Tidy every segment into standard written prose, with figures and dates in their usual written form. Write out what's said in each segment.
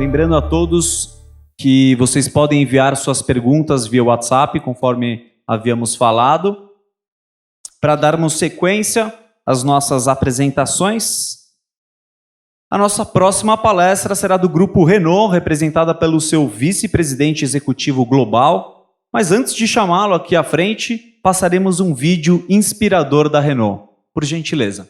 Lembrando a todos que vocês podem enviar suas perguntas via WhatsApp, conforme havíamos falado. Para darmos sequência às nossas apresentações, a nossa próxima palestra será do Grupo Renault, representada pelo seu vice-presidente executivo global. Mas antes de chamá-lo aqui à frente, passaremos um vídeo inspirador da Renault. Por gentileza.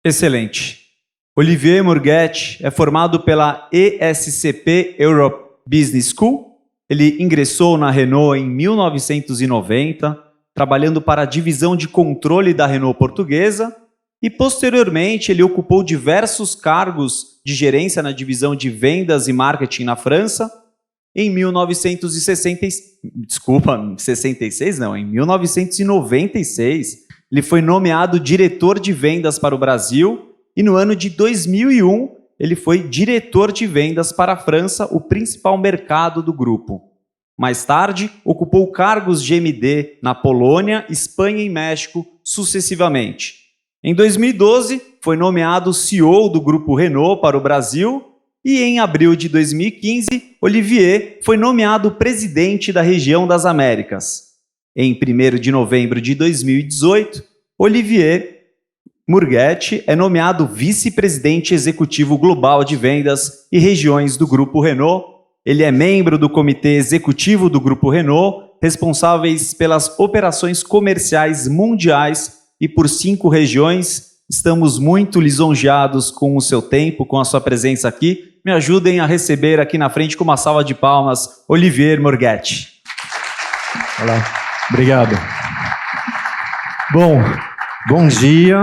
Excelente. Olivier Murguet é formado pela ESCP Europe Business School. Ele ingressou na Renault em 1990, trabalhando para a divisão de controle da Renault portuguesa, e posteriormente ele ocupou diversos cargos de gerência na divisão de vendas e marketing na França. Em 1996, ele foi nomeado diretor de vendas para o Brasil e no ano de 2001 ele foi diretor de vendas para a França, o principal mercado do grupo. Mais tarde, ocupou cargos de MD na Polônia, Espanha e México, sucessivamente. Em 2012, foi nomeado CEO do Grupo Renault para o Brasil e em abril de 2015, Olivier foi nomeado presidente da região das Américas. Em 1º de novembro de 2018, Olivier Murguet é nomeado vice-presidente executivo global de vendas e regiões do Grupo Renault. Ele é membro do comitê executivo do Grupo Renault, responsáveis pelas operações comerciais mundiais e por 5 regiões. Estamos muito lisonjeados com o seu tempo, com a sua presença aqui. Me ajudem a receber aqui na frente com uma salva de palmas, Olivier Murguet. Olá, obrigado. Bom dia.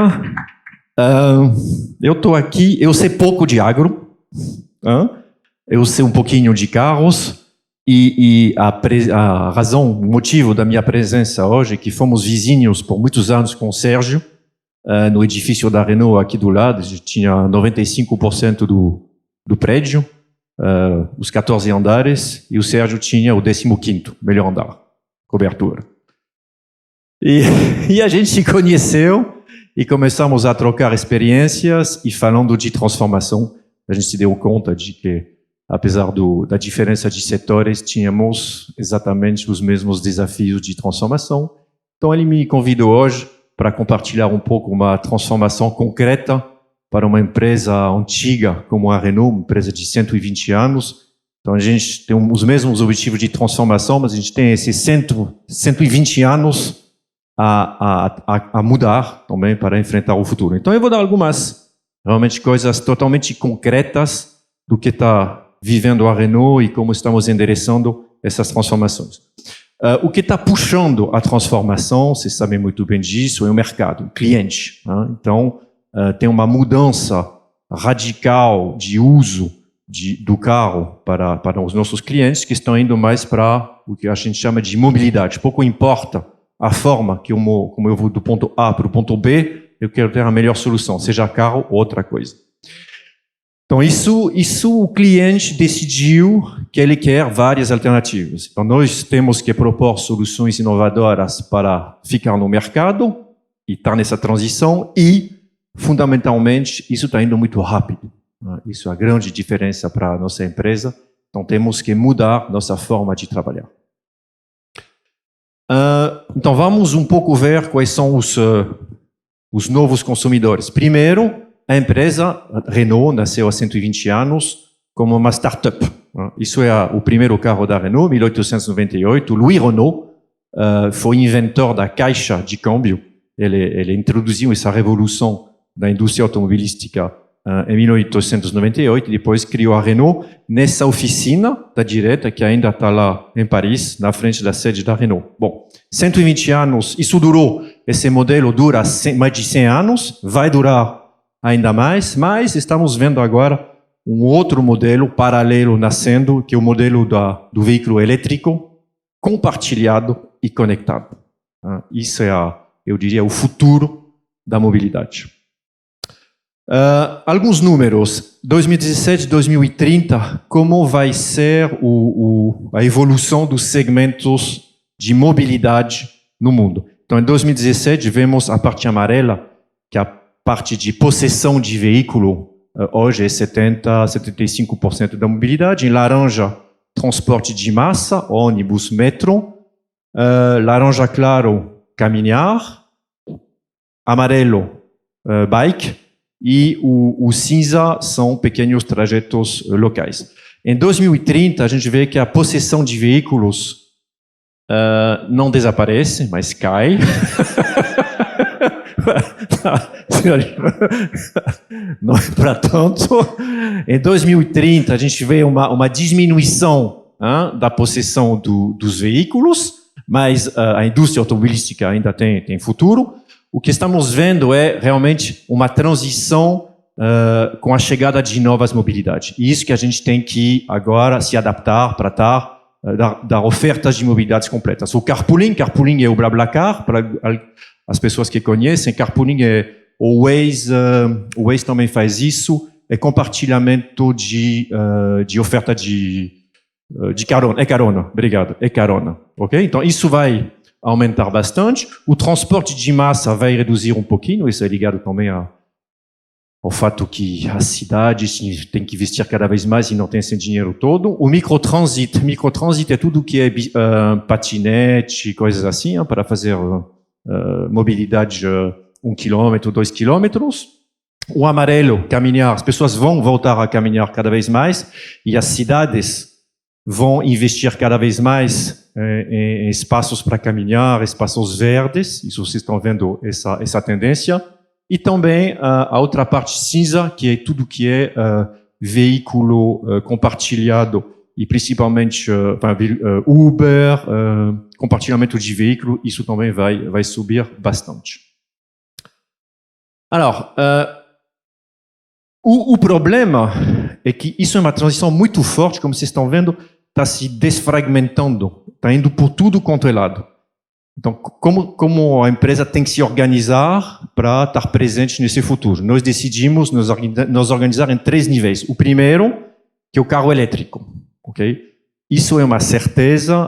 Eu estou aqui, eu sei pouco de agro, eu sei um pouquinho de carros, e a razão, o motivo da minha presença hoje é que fomos vizinhos por muitos anos com o Sérgio, no edifício da Renault aqui do lado. A gente tinha 95% do prédio, os 14 andares, e o Sérgio tinha o 15º, melhor andar, cobertura. E a gente se conheceu e começamos a trocar experiências, e falando de transformação, a gente se deu conta de que, apesar da diferença de setores, tínhamos exatamente os mesmos desafios de transformação. Então ele me convidou hoje para compartilhar um pouco uma transformação concreta para uma empresa antiga como a Renault, uma empresa de 120 anos. Então a gente tem os mesmos objetivos de transformação, mas a gente tem esses 120 anos a mudar também para enfrentar o futuro. Então eu vou dar algumas realmente coisas totalmente concretas do que está vivendo a Renault e como estamos endereçando essas transformações. O que está puxando a transformação, vocês sabem muito bem disso, é o mercado, o cliente. Então, tem uma mudança radical de uso do carro para os nossos clientes que estão indo mais para o que a gente chama de mobilidade. Pouco importa a forma como eu vou do ponto A para o ponto B, eu quero ter a melhor solução, seja carro ou outra coisa. Então, isso o cliente decidiu que ele quer várias alternativas. Então, nós temos que propor soluções inovadoras para ficar no mercado e estar nessa transição e, fundamentalmente, isso está indo muito rápido. Isso é a grande diferença para a nossa empresa. Então, temos que mudar nossa forma de trabalhar. Então, vamos um pouco ver quais são os novos consumidores. Primeiro, a empresa Renault nasceu há 120 anos como uma startup. Isso é o primeiro carro da Renault, 1898. Louis Renault foi inventor da caixa de câmbio. Ele introduziu essa revolução da indústria automobilística em 1898 e depois criou a Renault nessa oficina da direita que ainda está lá em Paris, na frente da sede da Renault. Bom, 120 anos, isso durou, esse modelo dura mais de 100 anos, vai durar ainda mais, mas estamos vendo agora um outro modelo paralelo nascendo, que é o modelo do veículo elétrico compartilhado e conectado. Isso é, eu diria, o futuro da mobilidade. Alguns números, 2017, 2030, como vai ser a evolução dos segmentos de mobilidade no mundo. Então, em 2017, vemos a parte amarela, que é a parte de possessão de veículo, hoje é 75% da mobilidade. Em laranja, transporte de massa, ônibus, metrô. Laranja claro, caminhar. Amarelo, bike. E o cinza são pequenos trajetos locais. Em 2030, a gente vê que a possessão de veículos não desaparece, mas cai. Não é para tanto. Em 2030, a gente vê uma diminuição da possessão dos veículos, mas a indústria automobilística ainda tem futuro. O que estamos vendo é realmente uma transição com a chegada de novas mobilidades. E isso que a gente tem que agora se adaptar para dar ofertas de mobilidades completas. O carpooling é o BlaBlaCar, para as pessoas que conhecem. Carpooling é o Waze também faz isso, é compartilhamento de oferta de carona. É carona, obrigado, é carona. Ok? Então, isso vai aumentar bastante. O transporte de massa vai reduzir um pouquinho, isso é ligado também ao fato que as cidades têm que investir cada vez mais e não tem esse dinheiro todo. O microtrânsito é tudo que é patinete, coisas assim, para fazer mobilidade 1 quilômetro, 2 quilômetros. O amarelo, caminhar, as pessoas vão voltar a caminhar cada vez mais e as cidades vão investir cada vez mais em espaços para caminhar, espaços verdes. Isso vocês estão vendo essa tendência. E também a outra parte cinza, que é tudo que é veículo compartilhado e principalmente Uber, compartilhamento de veículo, isso também vai subir bastante. Alors, o problema é que isso é uma transição muito forte, como vocês estão vendo, está se desfragmentando, está indo por tudo quanto é lado. Então, como a empresa tem que se organizar para estar presente nesse futuro? Nós decidimos nos organizar em 3 níveis. O primeiro, que é o carro elétrico. Okay? Isso é uma certeza.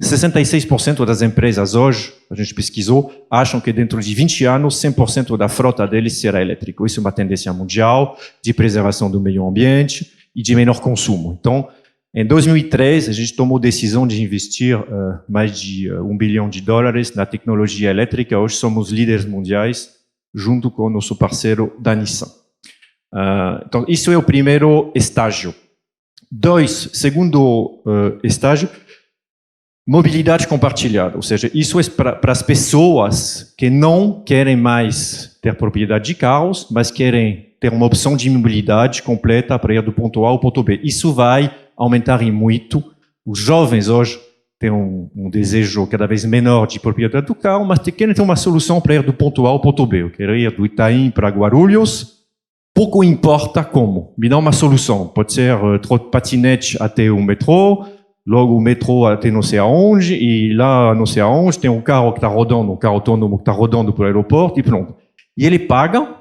66% das empresas hoje, a gente pesquisou, acham que dentro de 20 anos, 100% da frota deles será elétrico. Isso é uma tendência mundial de preservação do meio ambiente e de menor consumo. Então, em 2013, a gente tomou a decisão de investir mais de $1 bilhão na tecnologia elétrica. Hoje somos líderes mundiais, junto com o nosso parceiro da Nissan. Então, isso é o primeiro estágio. Segundo estágio, mobilidade compartilhada. Ou seja, isso é para as pessoas que não querem mais ter propriedade de carros, mas querem ter uma opção de mobilidade completa para ir do ponto A ao ponto B. Isso vai aumentar em muito. Os jovens hoje tem desejo cada vez menor de propriedade do carro, mas querem ter uma solução para ir do ponto A ao ponto B. Eu quero ir do Itaim para Guarulhos, pouco importa como, me dá uma solução. Pode ser patinete até o metrô, logo o metrô até não sei aonde, e lá não sei aonde tem um carro que está rodando, um carro autônomo que está rodando para o aeroporto, e pronto. E ele paga,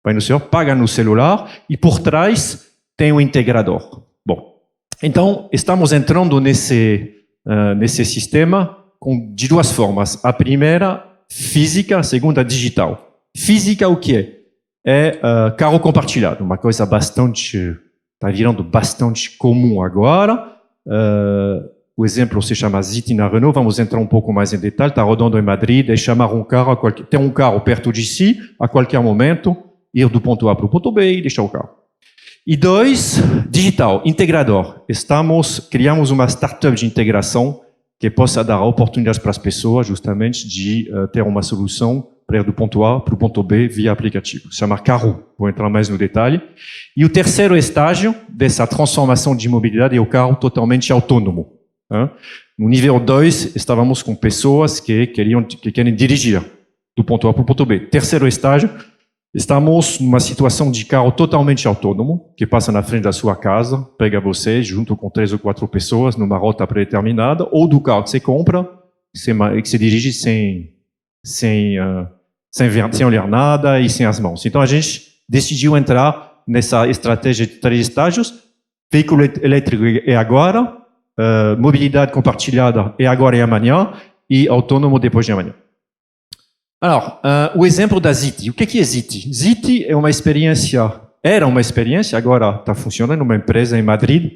vai no senhor, paga no celular, e por trás tem um integrador. Bom, então estamos entrando nesse sistema de duas formas. A primeira, física, a segunda, digital. Física, o que é? É carro compartilhado, uma coisa está virando bastante comum agora. O exemplo se chama Zity na Renault, vamos entrar um pouco mais em detalhe, está rodando em Madrid, é chamar um carro, ter um carro perto de si, a qualquer momento, ir do ponto A para o ponto B e deixar o carro. E dois, digital, integrador. Criamos uma startup de integração que possa dar oportunidades para as pessoas, justamente, de ter uma solução para ir do ponto A para o ponto B via aplicativo. Se chama Carro, vou entrar mais no detalhe. E o terceiro estágio dessa transformação de mobilidade é o carro totalmente autônomo. No nível 2, estávamos com pessoas que querem dirigir do ponto A para o ponto B. Terceiro estágio, estamos numa situação de carro totalmente autônomo, que passa na frente da sua casa, pega você junto com 3 ou 4 pessoas numa rota pré-determinada, ou do carro que você compra, que você dirige sem olhar nada e sem as mãos. Então a gente decidiu entrar nessa estratégia de 3 estágios. Veículo elétrico é agora, mobilidade compartilhada é agora e amanhã, e autônomo depois de amanhã. Alors, o exemplo da Zity. O que é Zity? Zity é uma experiência, era uma experiência, agora está funcionando, uma empresa em Madrid.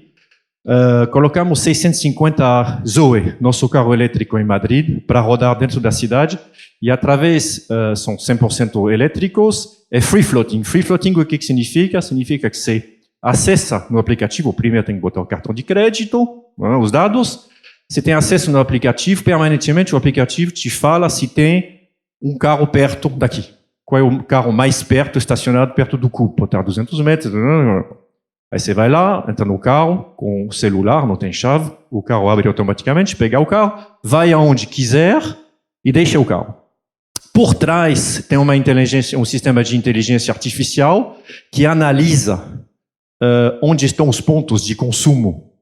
Colocamos 650 Zoe, nosso carro elétrico em Madrid, para rodar dentro da cidade, e através, são 100% elétricos, é free floating. Free floating, o que significa? Significa que você acessa no aplicativo, primeiro tem que botar o cartão de crédito, os dados, você tem acesso no aplicativo, permanentemente o aplicativo te fala se tem um carro perto daqui. Qual é o carro mais perto, estacionado perto do cubo? Pode estar 200 metros. Aí você vai lá, entra no carro, com o celular, não tem chave, o carro abre automaticamente, pega o carro, vai aonde quiser e deixa o carro. Por trás tem um sistema de inteligência artificial que analisa onde estão os pontos de consumo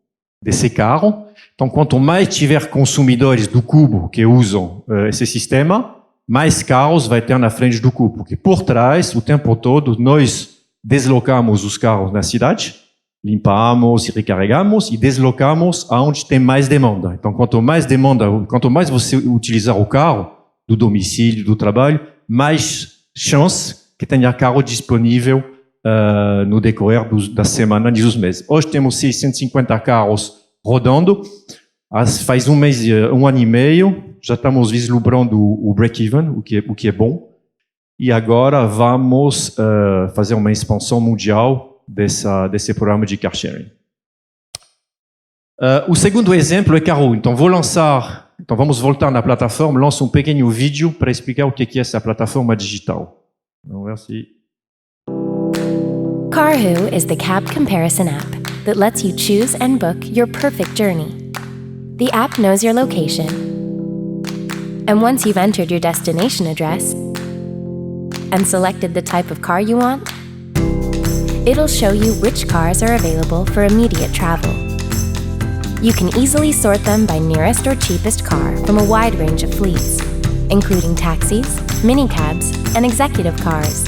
desse carro. Então, quanto mais tiver consumidores do cubo que usam esse sistema, mais carros vai ter na frente do cubo. Porque por trás, o tempo todo, nós deslocamos os carros na cidade, limpamos e recarregamos e deslocamos aonde tem mais demanda. Então, quanto mais você utilizar o carro do domicílio, do trabalho, mais chance que tenha carro disponível no decorrer da semana e dos meses. Hoje temos 650 carros rodando. Faz um ano e meio, já estamos vislumbrando o break-even, o que é bom. E agora vamos fazer uma expansão mundial desse programa de car sharing. O segundo exemplo é Carro. Então vamos voltar na plataforma, lanço um pequeno vídeo para explicar o que é essa plataforma digital. Vamos ver se... Carhu is the cab comparison app that lets you choose and book your perfect journey. The app knows your location, and once you've entered your destination address and selected the type of car you want, it'll show you which cars are available for immediate travel. You can easily sort them by nearest or cheapest car from a wide range of fleets, including taxis, minicabs, and executive cars.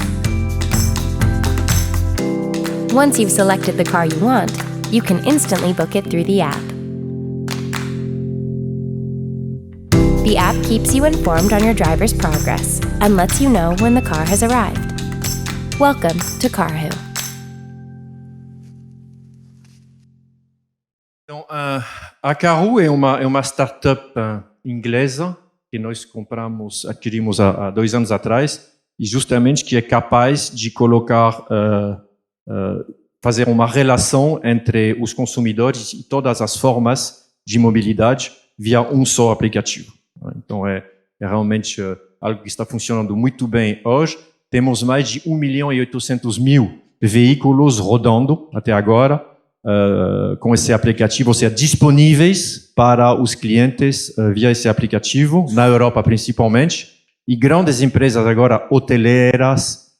Once you've selected the car you want, you can instantly book it through the app. The app keeps you informed on your driver's progress and lets you know when the car has arrived. Welcome to Carhu. Então, a Carhu é uma startup inglesa que nós adquirimos há 2 anos atrás, e justamente que é capaz de fazer uma relação entre os consumidores e todas as formas de mobilidade via um só aplicativo. Então, é realmente algo que está funcionando muito bem hoje. Temos mais de 1.800.000 veículos rodando até agora, com esse aplicativo, ou seja, disponíveis para os clientes via esse aplicativo, na Europa principalmente, e grandes empresas agora hoteleiras,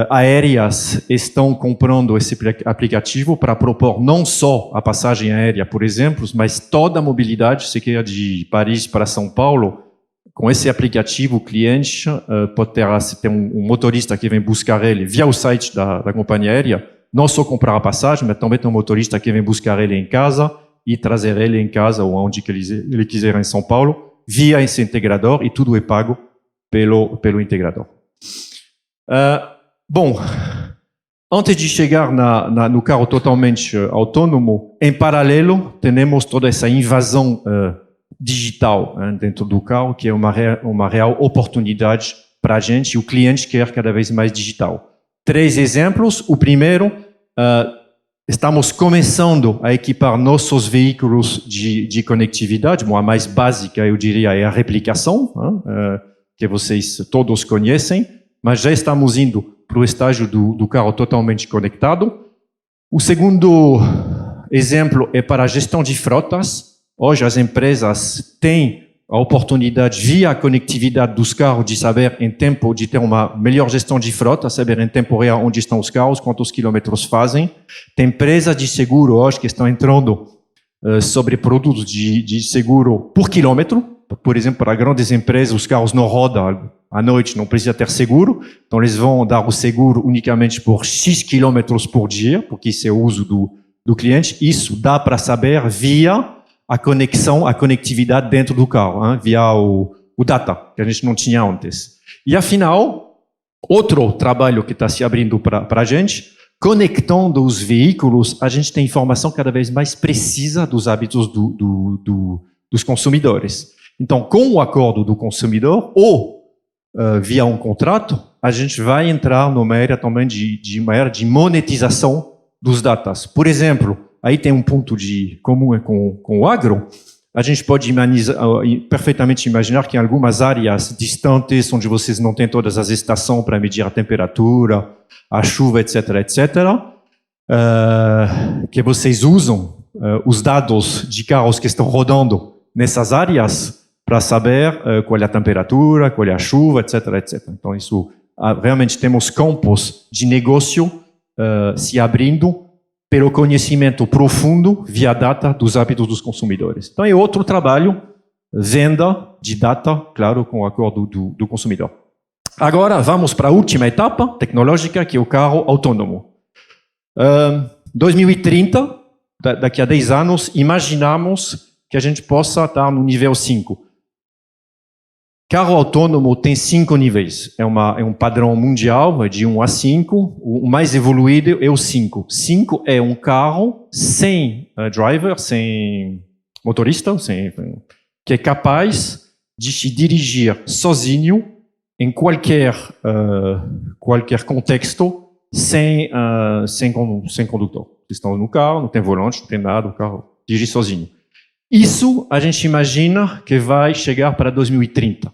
aéreas, estão comprando esse aplicativo para propor não só a passagem aérea, por exemplo, mas toda a mobilidade, se quer de Paris para São Paulo. Com esse aplicativo, o cliente pode ter um motorista que vem buscar ele via o site da companhia aérea, não só comprar a passagem, mas também tem um motorista que vem buscar ele em casa e trazer ele em casa ou onde que ele quiser em São Paulo, via esse integrador, e tudo é pago pelo integrador. Bom, antes de chegar no carro totalmente autônomo, em paralelo, temos toda essa invasão digital dentro do carro, que é uma real oportunidade para a gente, e o cliente quer cada vez mais digital. 3 exemplos. O primeiro, estamos começando a equipar nossos veículos de conectividade. Bom, a mais básica, eu diria, é a replicação, que vocês todos conhecem, mas já estamos indo para o estágio do carro totalmente conectado. O segundo exemplo é para a gestão de frotas. Hoje as empresas têm a oportunidade, via a conectividade dos carros, de saber em tempo, de ter uma melhor gestão de frota, saber em tempo real onde estão os carros, quantos quilômetros fazem. Tem empresas de seguro hoje que estão entrando sobre produtos de seguro por quilômetro. Por exemplo, para grandes empresas, os carros não rodam à noite, não precisa ter seguro. Então, eles vão dar o seguro unicamente por X quilômetros por dia, porque isso é o uso do cliente. Isso dá para saber via a conectividade dentro do carro, via o data, que a gente não tinha antes. E, afinal, outro trabalho que está se abrindo para a gente, conectando os veículos, a gente tem informação cada vez mais precisa dos hábitos dos consumidores. Então, com o acordo do consumidor, ou via um contrato, a gente vai entrar numa área também uma área de monetização dos datas. Por exemplo, aí tem um ponto comum com o agro. A gente pode perfeitamente imaginar que em algumas áreas distantes, onde vocês não têm todas as estações para medir a temperatura, a chuva, etc., que vocês usam os dados de carros que estão rodando nessas áreas para saber qual é a temperatura, qual é a chuva, etc., etc. Então, isso realmente temos campos de negócio se abrindo pelo conhecimento profundo via data dos hábitos dos consumidores. Então, é outro trabalho, venda de data, claro, com o acordo do consumidor. Agora, vamos para a última etapa tecnológica, que é o carro autônomo. 2030, daqui a 10 anos, imaginamos que a gente possa estar no nível 5. Carro autônomo tem 5 níveis. É um padrão mundial, é de 1 a 5. O mais evoluído é o 5. 5 é um carro sem driver, sem motorista, que é capaz de se dirigir sozinho em qualquer contexto, sem condutor. Vocês estão no carro, não tem volante, não tem nada, o carro dirige sozinho. Isso a gente imagina que vai chegar para 2030.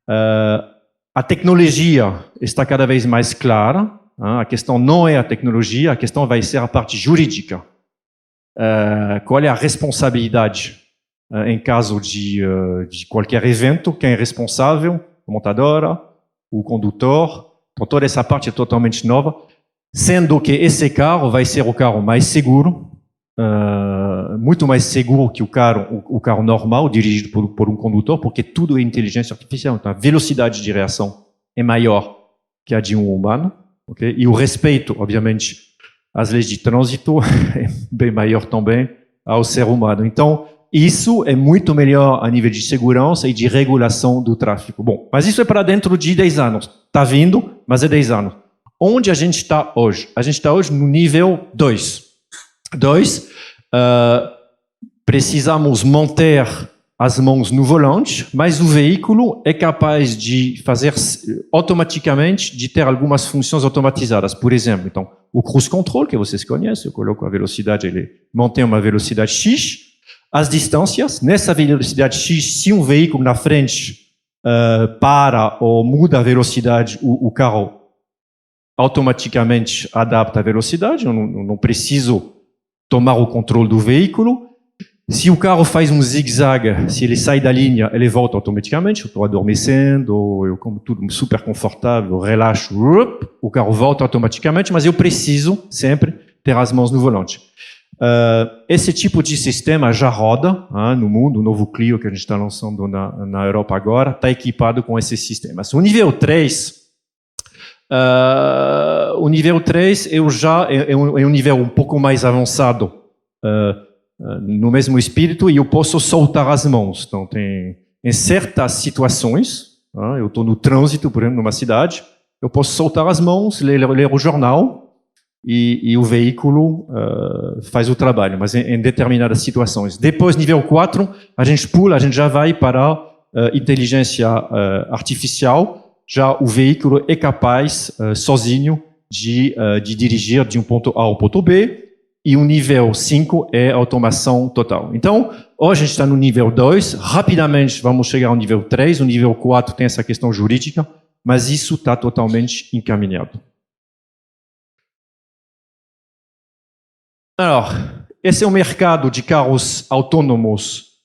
A tecnologia está cada vez mais clara. A questão não é a tecnologia, a questão vai ser a parte jurídica. Qual é a responsabilidade em caso de qualquer evento? Quem é responsável? A montadora, o condutor. Então, toda essa parte é totalmente nova, sendo que esse carro vai ser o carro mais seguro, muito mais seguro que o carro normal, dirigido por um condutor, porque tudo é inteligência artificial. Então, a velocidade de reação é maior que a de um humano, okay? E o respeito, obviamente, às leis de trânsito é bem maior também ao ser humano. Então, isso é muito melhor a nível de segurança e de regulação do tráfego. Bom, mas isso é para dentro de 10 anos. Está vindo, mas é 10 anos. Onde a gente está hoje? A gente está hoje no nível 2. Precisamos manter as mãos no volante, mas o veículo é capaz de fazer automaticamente, de ter algumas funções automatizadas. Por exemplo, então, o cruise control, que vocês conhecem, eu coloco a velocidade, ele mantém uma velocidade X. As distâncias, nessa velocidade X, se um veículo na frente para ou muda a velocidade, o carro automaticamente adapta a velocidade, eu não preciso tomar o controle do veículo. Se o carro faz um zigue-zague, se ele sai da linha, ele volta automaticamente. Eu estou adormecendo, eu como tudo super confortável, eu relaxo, o carro volta automaticamente, mas eu preciso sempre ter as mãos no volante. Esse tipo de sistema já roda no mundo. O novo Clio que a gente está lançando na Europa agora está equipado com esses sistemas. O nível 3 é um nível um pouco mais avançado no mesmo espírito, e eu posso soltar as mãos. Então, em certas situações, eu estou no trânsito, por exemplo, numa cidade, eu posso soltar as mãos, ler o jornal, e o veículo faz o trabalho, mas em determinadas situações. Depois, nível 4, a gente pula, a gente já vai para inteligência artificial. Já o veículo é capaz, sozinho, de dirigir de um ponto A ao ponto B, e o nível 5 é automação total. Então, hoje a gente está no nível 2, rapidamente vamos chegar ao nível 3, o nível 4 tem essa questão jurídica, mas isso está totalmente encaminhado. Alors, esse é o mercado de carros autônomos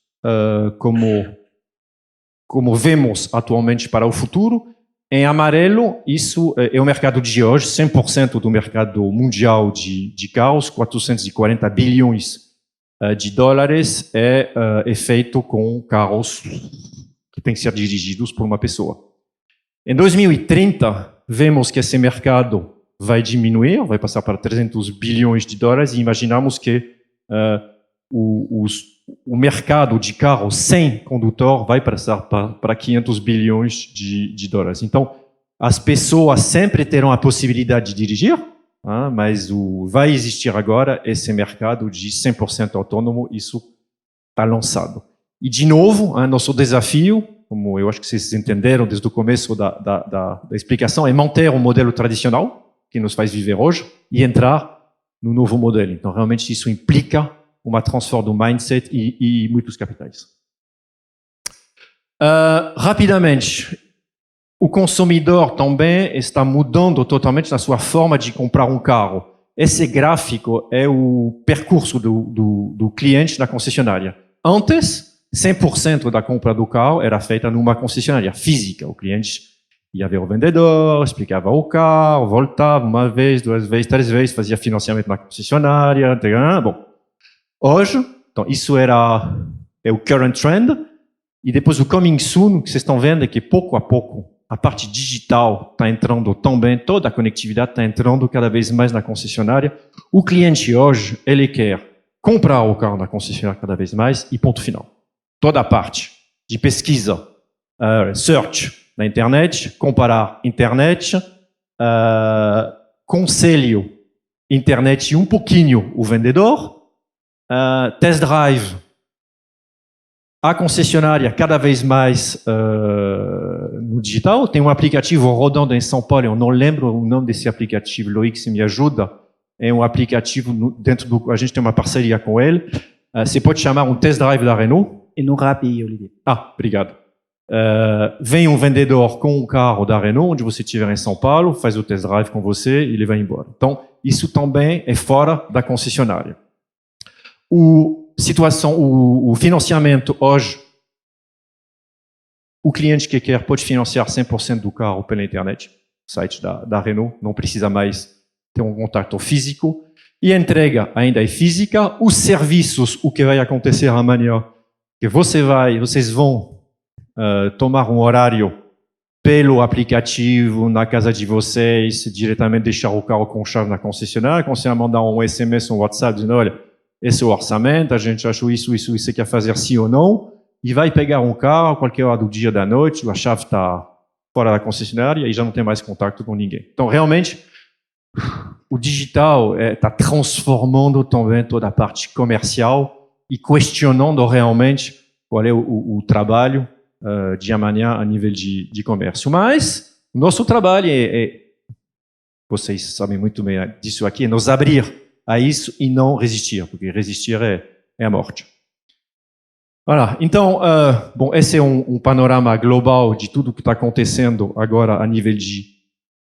como vemos atualmente para o futuro. Em amarelo, isso é o mercado de hoje, 100% do mercado mundial de carros, 440 bilhões de dólares, é feito com carros que têm que ser dirigidos por uma pessoa. Em 2030, vemos que esse mercado vai diminuir, vai passar para 300 bilhões de dólares, e imaginamos que o mercado de carros sem condutor vai passar para 500 bilhões de dólares. Então, as pessoas sempre terão a possibilidade de dirigir, mas vai existir agora esse mercado de 100% autônomo, isso está lançado. E, de novo, nosso desafio, como eu acho que vocês entenderam desde o começo da explicação, é manter o modelo tradicional, que nos faz viver hoje, e entrar no novo modelo. Então, realmente, isso implica uma transformação do mindset e muitos capitais. Rapidamente, o consumidor também está mudando totalmente na sua forma de comprar um carro. Esse gráfico é o percurso do cliente na concessionária. Antes, 100% da compra do carro era feita numa concessionária física. O cliente ia ver o vendedor, explicava o carro, voltava uma vez, 2 vezes, 3 vezes, fazia financiamento na concessionária. Bom, hoje, então isso é o current trend, e depois o coming soon, que vocês estão vendo é que pouco a pouco a parte digital está entrando também, toda a conectividade está entrando cada vez mais na concessionária. O cliente hoje, ele quer comprar o carro na concessionária cada vez mais, e ponto final. Toda a parte de pesquisa, search na internet, comparar internet, conselho internet e um pouquinho o vendedor, test drive, a concessionária cada vez mais no digital. Tem um aplicativo rodando em São Paulo, eu não lembro o nome desse aplicativo, Loic, se me ajuda. É um aplicativo a gente tem uma parceria com ele. Você pode chamar um test drive da Renault. E no Rappi, Olivier. Obrigado. Vem um vendedor com um carro da Renault, onde você estiver em São Paulo, faz o test drive com você e ele vai embora. Então, isso também é fora da concessionária. O financiamento hoje, o cliente que quer pode financiar 100% do carro pela internet, site da Renault, não precisa mais ter um contato físico. E a entrega ainda é física. Os serviços, o que vai acontecer amanhã, que vocês vão tomar um horário pelo aplicativo na casa de vocês, diretamente deixar o carro com chave na concessionária, quando você mandar um SMS, um WhatsApp, dizendo, olha, esse é o orçamento, a gente achou isso, você quer fazer sim ou não, e vai pegar um carro a qualquer hora do dia, da noite, a chave está fora da concessionária e já não tem mais contato com ninguém. Então, realmente, o digital está transformando também toda a parte comercial e questionando realmente qual é o trabalho de amanhã a nível de comércio. Mas nosso trabalho vocês sabem muito bem disso aqui, é nos abrir a isso e não resistir, porque resistir é a morte. Voilà. Então, bom, esse é um panorama global de tudo que está acontecendo agora a nível de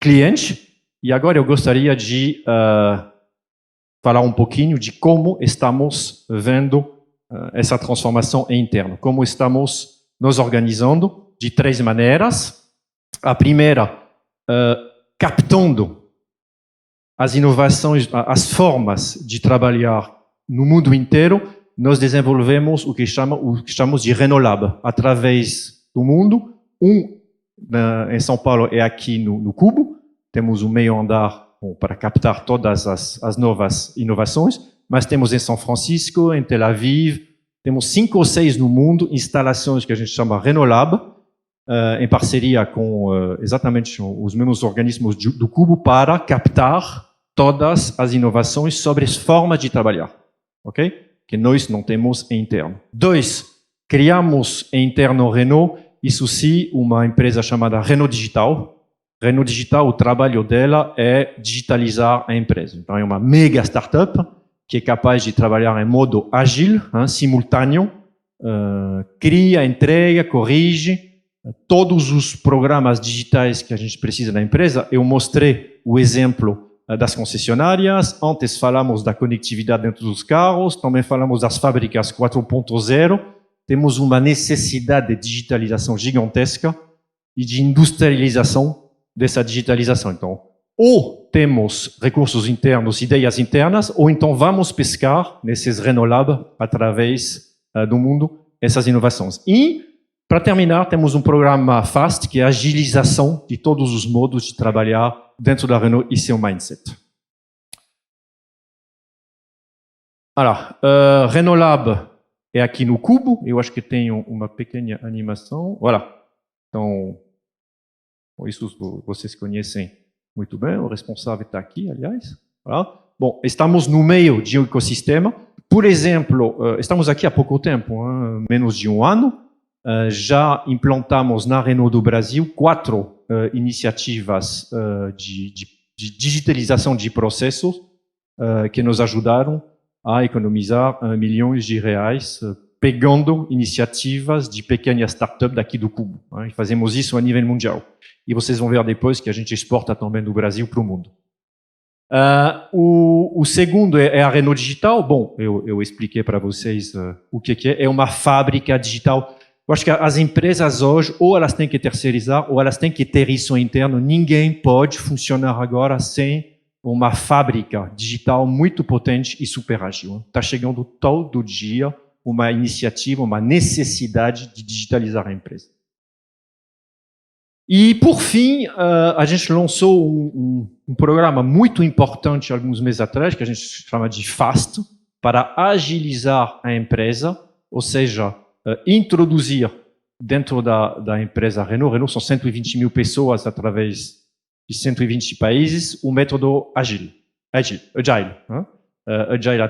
cliente. E agora eu gostaria de falar um pouquinho de como estamos vendo essa transformação interna, como estamos nos organizando de 3 maneiras. A primeira, captando as inovações, as formas de trabalhar no mundo inteiro. Nós desenvolvemos o que chamamos de Renolab, através do mundo. Em São Paulo é aqui no Cubo, temos um meio andar para captar todas as novas inovações, mas temos em São Francisco, em Tel Aviv, temos 5 ou 6 no mundo, instalações que a gente chama Renolab, em parceria com exatamente os mesmos organismos do Cubo para captar todas as inovações sobre as formas de trabalhar, ok? Que nós não temos interno. 2, criamos interno Renault, isso sim, uma empresa chamada Renault Digital. Renault Digital, o trabalho dela é digitalizar a empresa. Então, é uma mega startup que é capaz de trabalhar em modo ágil, simultâneo, cria, entrega, corrige todos os programas digitais que a gente precisa na empresa. Eu mostrei o exemplo das concessionárias, antes falamos da conectividade dentro dos carros, também falamos das fábricas 4.0, temos uma necessidade de digitalização gigantesca e de industrialização dessa digitalização. Então, ou temos recursos internos, ideias internas, ou então vamos pescar nesses Renolab através do mundo essas inovações. E, para terminar, temos um programa FAST, que é a agilização de todos os modos de trabalhar dentro da Renault e seu mindset. Renolab é aqui no Cubo. Eu acho que tem uma pequena animação. Voilà. Então, isso vocês conhecem muito bem. O responsável está aqui, aliás. Voilà. Bom, estamos no meio de um ecossistema. Por exemplo, estamos aqui há pouco tempo, menos de um ano. Já implantamos na Renault do Brasil 4 iniciativas de digitalização de processos que nos ajudaram a economizar milhões de reais, pegando iniciativas de pequenas startups daqui do Cubo. E fazemos isso a nível mundial. E vocês vão ver depois que a gente exporta também do Brasil para o mundo. O segundo é a Renault Digital. Bom, eu expliquei para vocês o que é. É uma fábrica digital. Eu acho que as empresas hoje, ou elas têm que terceirizar, ou elas têm que ter isso interno. Ninguém pode funcionar agora sem uma fábrica digital muito potente e super ágil. Está chegando todo dia uma iniciativa, uma necessidade de digitalizar a empresa. E, por fim, a gente lançou um programa muito importante alguns meses atrás, que a gente chama de FAST, para agilizar a empresa, ou seja, introduzir dentro da empresa Renault. Renault são 120 mil pessoas através de 120 países, o método Agile at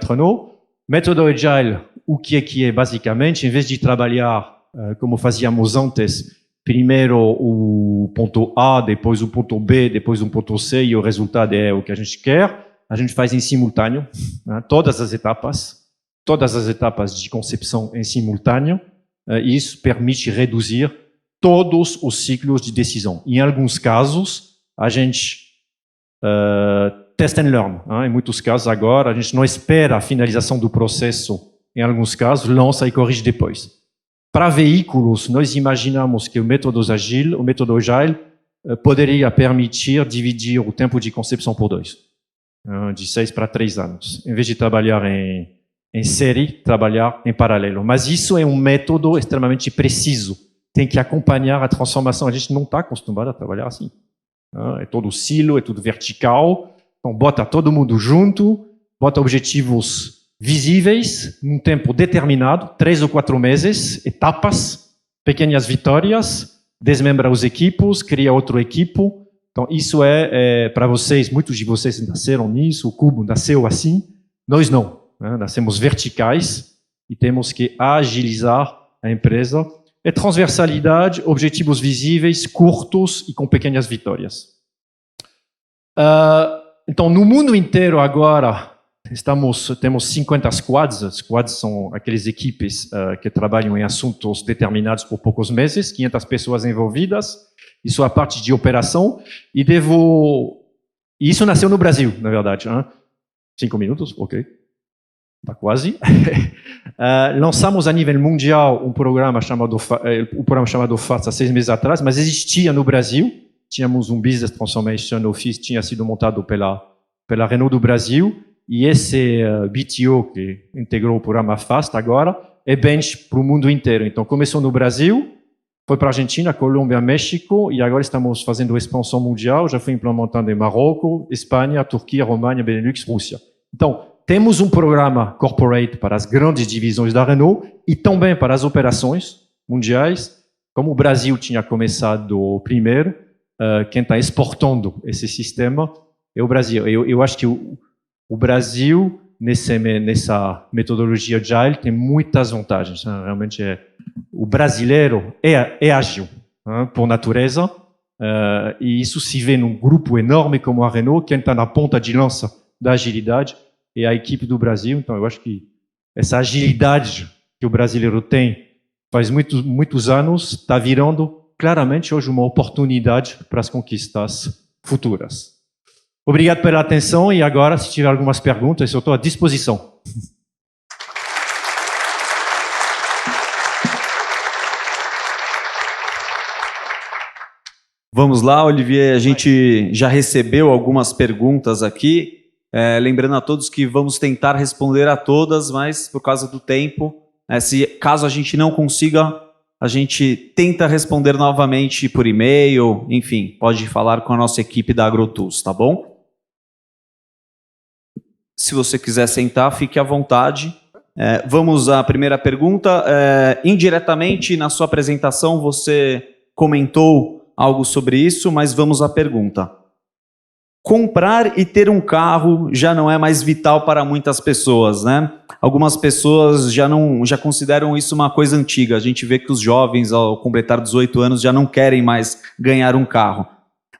Renault. Método Agile, o que é basicamente, em vez de trabalhar como fazíamos antes, primeiro o ponto A, depois o ponto B, depois o ponto C, e o resultado é o que a gente quer, a gente faz em simultâneo, todas as etapas de concepção em simultâneo, e isso permite reduzir todos os ciclos de decisão. Em alguns casos, a gente test and learn. Em muitos casos, agora, a gente não espera a finalização do processo. Em alguns casos, lança e corrige depois. Para veículos, nós imaginamos que o método Agile poderia permitir dividir o tempo de concepção por 2, de 6 para 3 anos. Em vez de trabalhar em série, trabalhar em paralelo. Mas isso é um método extremamente preciso. Tem que acompanhar a transformação. A gente não está acostumado a trabalhar assim. É todo silo, é tudo vertical. Então, bota todo mundo junto, bota objetivos visíveis, num tempo determinado, 3 ou 4 meses, etapas, pequenas vitórias, desmembra os equipos, cria outro equipo. Então, isso para vocês, muitos de vocês nasceram nisso, o Cubo nasceu assim, nós não. Nascemos verticais e temos que agilizar a empresa. É transversalidade, objetivos visíveis, curtos e com pequenas vitórias. Então, no mundo inteiro agora, temos 50 squads. Squads são aquelas equipes que trabalham em assuntos determinados por poucos meses, 500 pessoas envolvidas. Isso é a parte de operação. E isso nasceu no Brasil, na verdade. 5 minutos, ok. Está quase. Lançamos a nível mundial um programa chamado FAST há 6 meses atrás, mas existia no Brasil. Tínhamos um Business Transformation Office, tinha sido montado pela Renault do Brasil, e esse BTO, que integrou o programa FAST agora, é bench para o mundo inteiro. Então, começou no Brasil, foi para a Argentina, Colômbia, México, e agora estamos fazendo expansão mundial, já foi implementando em Marrocos, Espanha, Turquia, Romênia, Benelux, Rússia. Então, temos um programa corporate para as grandes divisões da Renault e também para as operações mundiais. Como o Brasil tinha começado primeiro, quem está exportando esse sistema é o Brasil. Eu acho que o Brasil, nessa metodologia Agile, tem muitas vantagens. Realmente, o brasileiro é ágil, por natureza, e isso se vê num grupo enorme como a Renault, quem está na ponta de lança da agilidade é a equipe do Brasil. Então, eu acho que essa agilidade que o brasileiro tem faz muitos anos está virando claramente hoje uma oportunidade para as conquistas futuras. Obrigado pela atenção e agora, se tiver algumas perguntas, eu estou à disposição. Vamos lá, Olivier, a gente já recebeu algumas perguntas aqui. Lembrando a todos que vamos tentar responder a todas, mas por causa do tempo, caso a gente não consiga, a gente tenta responder novamente por e-mail, enfim, pode falar com a nossa equipe da AgroTools, tá bom? Se você quiser sentar, fique à vontade. Vamos à primeira pergunta. Indiretamente, na sua apresentação, você comentou algo sobre isso, mas vamos à pergunta. Comprar e ter um carro já não é mais vital para muitas pessoas, né? Algumas pessoas já consideram isso uma coisa antiga. A gente vê que os jovens, ao completar 18 anos, já não querem mais ganhar um carro.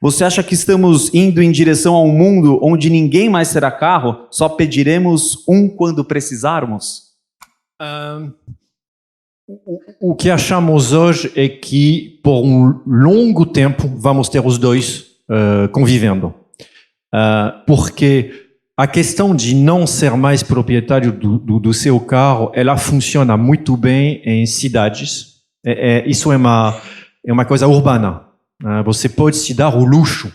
Você acha que estamos indo em direção a um mundo onde ninguém mais será carro? Só pediremos um quando precisarmos? O que achamos hoje é que, por um longo tempo, vamos ter os dois convivendo. Porque a questão de não ser mais proprietário do seu carro, ela funciona muito bem em cidades. Isso é uma coisa urbana. Você pode se dar o luxo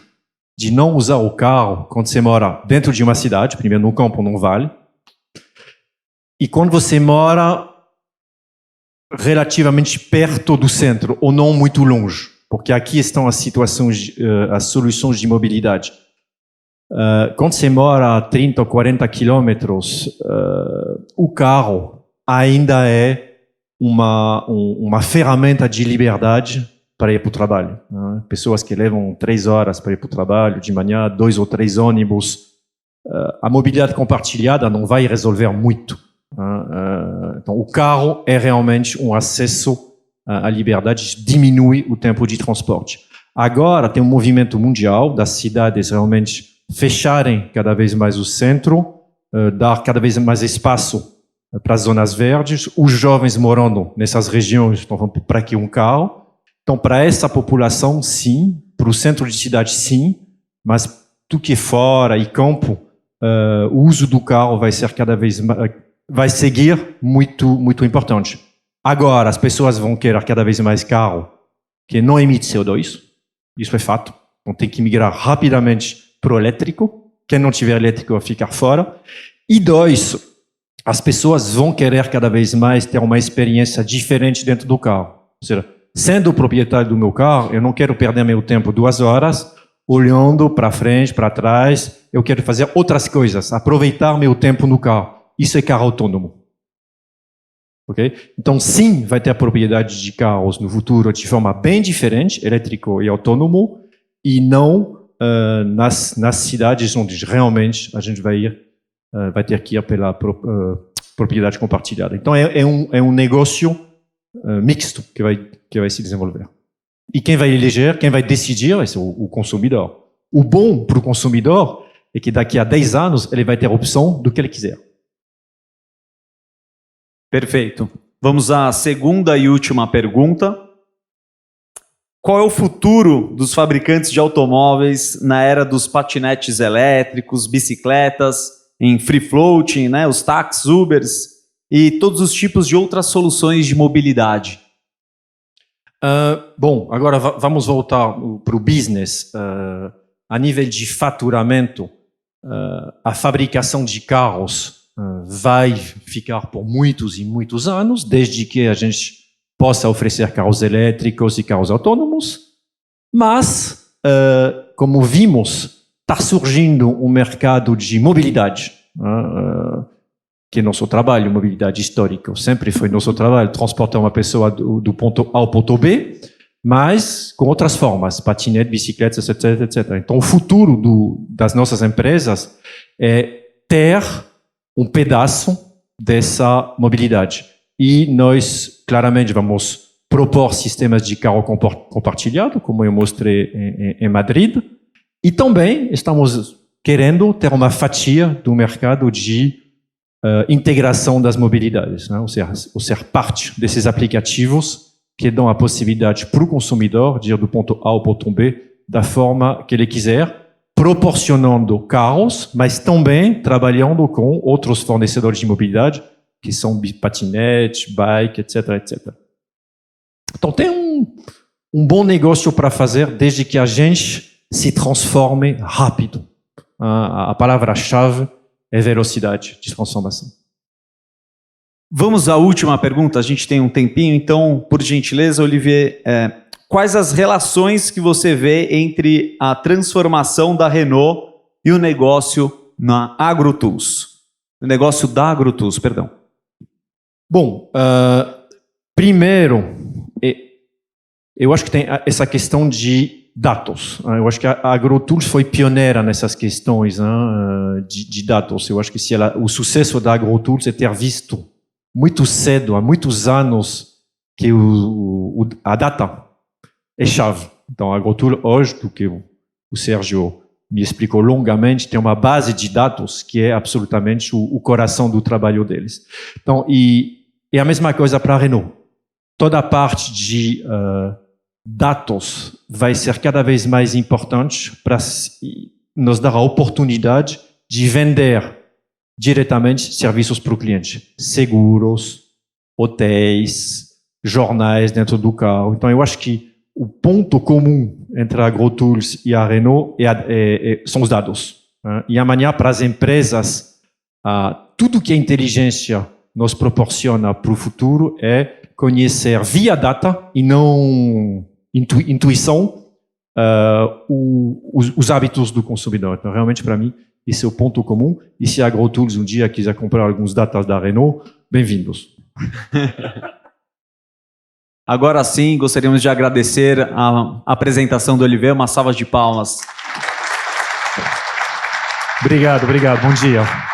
de não usar o carro quando você mora dentro de uma cidade, primeiro no campo, num vale. E quando você mora relativamente perto do centro, ou não muito longe. Porque aqui estão as soluções de mobilidade. Quando você mora a 30 ou 40 quilômetros, o carro ainda é uma ferramenta de liberdade para ir para o trabalho. Pessoas que levam 3 horas para ir para o trabalho, de manhã, 2 ou 3 ônibus. A mobilidade compartilhada não vai resolver muito. Então, o carro é realmente um acesso à liberdade, diminui o tempo de transporte. Agora, tem um movimento mundial das cidades realmente fecharem cada vez mais o centro, dar cada vez mais espaço para as zonas verdes, os jovens morando nessas regiões estão para que um carro. Então, para essa população, sim, para o centro de cidade, sim, mas tudo que é fora e campo, o uso do carro vai ser cada vez mais, vai seguir muito importante. Agora, as pessoas vão querer cada vez mais carro que não emite CO2, isso é fato, então tem que migrar rapidamente para o elétrico, quem não tiver elétrico vai ficar fora. E 2, as pessoas vão querer cada vez mais ter uma experiência diferente dentro do carro. Ou seja, sendo o proprietário do meu carro, eu não quero perder meu tempo 2 horas olhando para frente, para trás, eu quero fazer outras coisas, aproveitar meu tempo no carro. Isso é carro autônomo. Okay? Então, sim, vai ter a propriedade de carros no futuro de forma bem diferente, elétrico e autônomo, e não nas cidades onde realmente a gente vai ter que ir pela propriedade compartilhada. Então, é um negócio mixto que vai se desenvolver. E quem vai eleger, quem vai decidir, é o consumidor. O bom para o consumidor é que daqui a 10 anos ele vai ter a opção do que ele quiser. Perfeito. Vamos à segunda e última pergunta. Qual é o futuro dos fabricantes de automóveis na era dos patinetes elétricos, bicicletas, em free floating, né, os táxis, Ubers e todos os tipos de outras soluções de mobilidade. Bom, agora vamos voltar para o business. A nível de faturamento, a fabricação de carros vai ficar por muitos e muitos anos, desde que a gente possa oferecer carros elétricos e carros autônomos. Mas, como vimos, está surgindo um mercado de mobilidade, que é nosso trabalho, mobilidade histórica. Sempre foi nosso trabalho transportar uma pessoa do ponto A ao ponto B, mas com outras formas, patinete, bicicletas, etc, etc. Então, o futuro das nossas empresas é ter um pedaço dessa mobilidade. E nós, claramente, vamos propor sistemas de carro compartilhado, como eu mostrei em Madrid, e também estamos querendo ter uma fatia do mercado de integração das mobilidades, né? Ou seja, parte desses aplicativos que dão a possibilidade para o consumidor de ir do ponto A ao ponto B da forma que ele quiser, proporcionando carros, mas também trabalhando com outros fornecedores de mobilidade, que são patinete, bike, etc, etc. Então tem um bom negócio para fazer desde que a gente se transforme rápido. A palavra-chave é velocidade de transformação. Vamos à última pergunta, a gente tem um tempinho, então, por gentileza, Olivier, quais as relações que você vê entre a transformação da Renault e o negócio na AgroTools? O negócio da AgroTools, perdão. Bom, primeiro, eu acho que tem essa questão de dados. Eu acho que a AgroTools foi pioneira nessas questões de dados. Eu acho que o sucesso da AgroTools é ter visto muito cedo, há muitos anos, que a data é chave. Então, a AgroTools, hoje, do que o Sérgio me explicou longamente, tem uma base de dados que é absolutamente o coração do trabalho deles. Então, e a mesma coisa para a Renault. Toda a parte de dados vai ser cada vez mais importante para nos dar a oportunidade de vender diretamente serviços para o cliente. Seguros, hotéis, jornais dentro do carro. Então, eu acho que o ponto comum entre a AgroTools e a Renault são os dados. E amanhã, para as empresas, tudo que a inteligência nos proporciona para o futuro é conhecer via data e não intuição os hábitos do consumidor. Então, realmente, para mim, esse é o ponto comum. E se a AgroTools um dia quiser comprar alguns datas da Renault, bem-vindos. Agora sim, gostaríamos de agradecer a apresentação do Olivier. Uma salva de palmas. Obrigado. Bom dia.